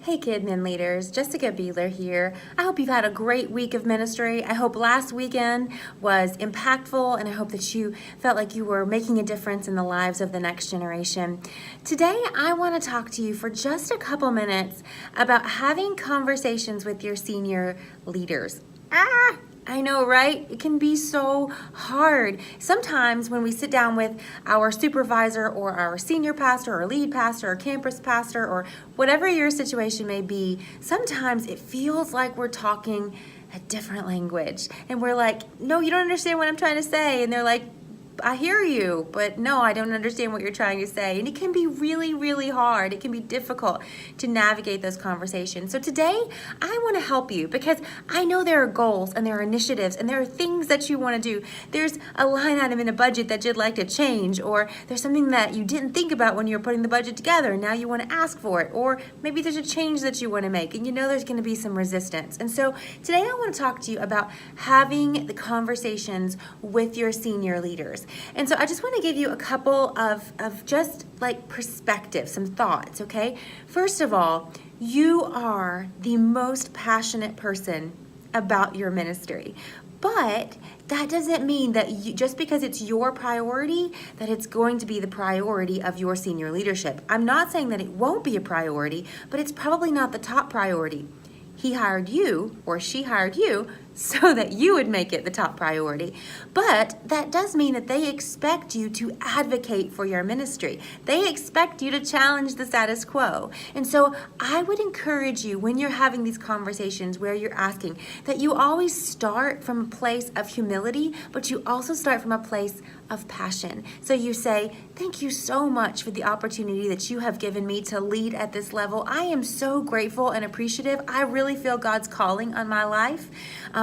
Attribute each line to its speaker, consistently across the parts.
Speaker 1: Hey Kidmin leaders, Jessica Bealer here. I hope you've had a great week of ministry. I hope last weekend was impactful and I hope that you felt like you were making a difference in the lives of the next generation. Today I want to talk to you for just a couple minutes about having conversations with your senior leaders. I know, right? It can be so hard. Sometimes when we sit down with our supervisor or our senior pastor or lead pastor or campus pastor or whatever your situation may be, sometimes it feels like we're talking a different language. And we're like, no, you don't understand what I'm trying to say. And they're like, I hear you, but no, I don't understand what you're trying to say. And it can be really, really hard. It can be difficult to navigate those conversations. So today, I want to help you because I know there are goals and there are initiatives and there are things that you want to do. There's a line item in a budget that you'd like to change, or there's something that you didn't think about when you were putting the budget together and now you want to ask for it, or maybe there's a change that you want to make and you know there's going to be some resistance. And so today I want to talk to you about having the conversations with your senior leaders. And so I just want to give you a couple of just like perspective, some thoughts, okay? First of all, you are the most passionate person about your ministry. But that doesn't mean that just because it's your priority, that it's going to be the priority of your senior leadership. I'm not saying that it won't be a priority, but it's probably not the top priority. He hired you, or she hired you, so that you would make it the top priority. But that does mean that they expect you to advocate for your ministry. They expect you to challenge the status quo. And so I would encourage you when you're having these conversations where you're asking that you always start from a place of humility, but you also start from a place of passion. So you say, thank you so much for the opportunity that you have given me to lead at this level. I am so grateful and appreciative. I really feel God's calling on my life.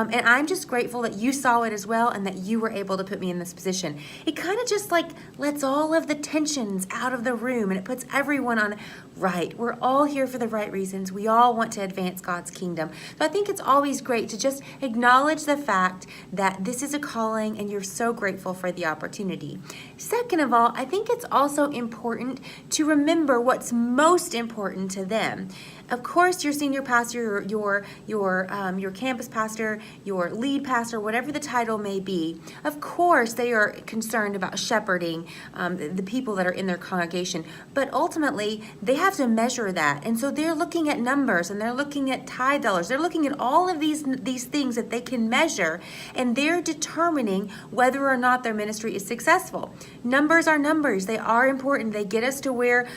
Speaker 1: And I'm just grateful that you saw it as well and that you were able to put me in this position. It kind of just like lets all of the tensions out of the room and it puts everyone on, right, we're all here for the right reasons. We all want to advance God's kingdom. So I think it's always great to just acknowledge the fact that this is a calling and you're so grateful for the opportunity. Second of all, I think it's also important to remember what's most important to them. Of course, your senior pastor, your campus pastor, your lead pastor, whatever the title may be, of course they are concerned about shepherding the people that are in their congregation. But ultimately, they have to measure that, and so they're looking at numbers and they're looking at tithe dollars. They're looking at all of these things that they can measure, and they're determining whether or not their ministry is successful. Numbers are numbers. They are important. They get us to where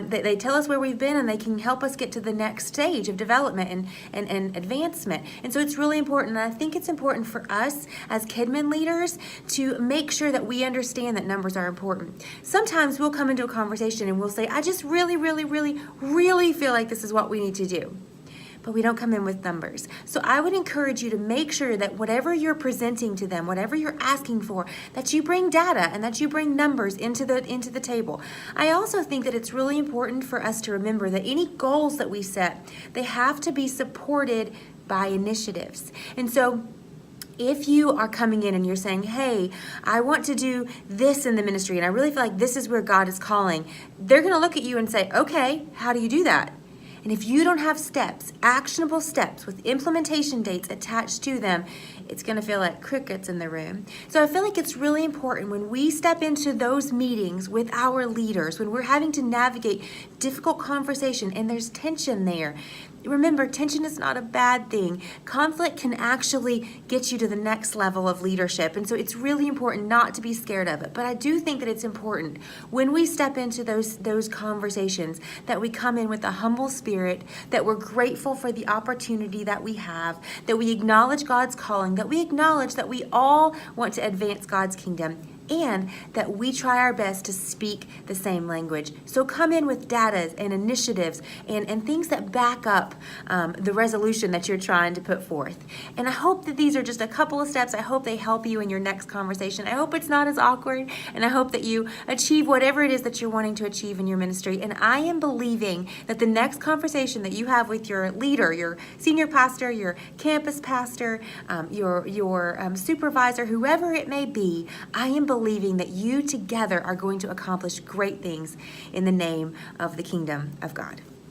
Speaker 1: they tell us where we've been, and they can help us get to the next stage of development and advancement. And so it's really important. And I think it's important for us as Kidmin leaders to make sure that we understand that numbers are important. Sometimes we'll come into a conversation and we'll say, I just really, really, really, really feel like this is what we need to do. But we don't come in with numbers. So I would encourage you to make sure that whatever you're presenting to them, whatever you're asking for, that you bring data and that you bring numbers into the table. I also think that it's really important for us to remember that any goals that we set, they have to be supported by initiatives. And so if you are coming in and you're saying, hey, I want to do this in the ministry and I really feel like this is where God is calling, they're going to look at you and say, okay, how do you do that? And if you don't have steps, actionable steps with implementation dates attached to them, it's going to feel like crickets in the room. So I feel like it's really important when we step into those meetings with our leaders, when we're having to navigate difficult conversation and there's tension there. Remember, tension is not a bad thing. Conflict can actually get you to the next level of leadership. And so it's really important not to be scared of it. But I do think that it's important when we step into those conversations that we come in with a humble spirit, that we're grateful for the opportunity that we have, that we acknowledge God's calling, that we acknowledge that we all want to advance God's kingdom, and that we try our best to speak the same language. So come in with data and initiatives and things that back up the resolution that you're trying to put forth. And I hope that these are just a couple of steps. I hope they help you in your next conversation. I hope it's not as awkward, and I hope that you achieve whatever it is that you're wanting to achieve in your ministry. And I am believing that the next conversation that you have with your leader, your senior pastor, your campus pastor, your supervisor, whoever it may be, I am believing that you together are going to accomplish great things in the name of the kingdom of God.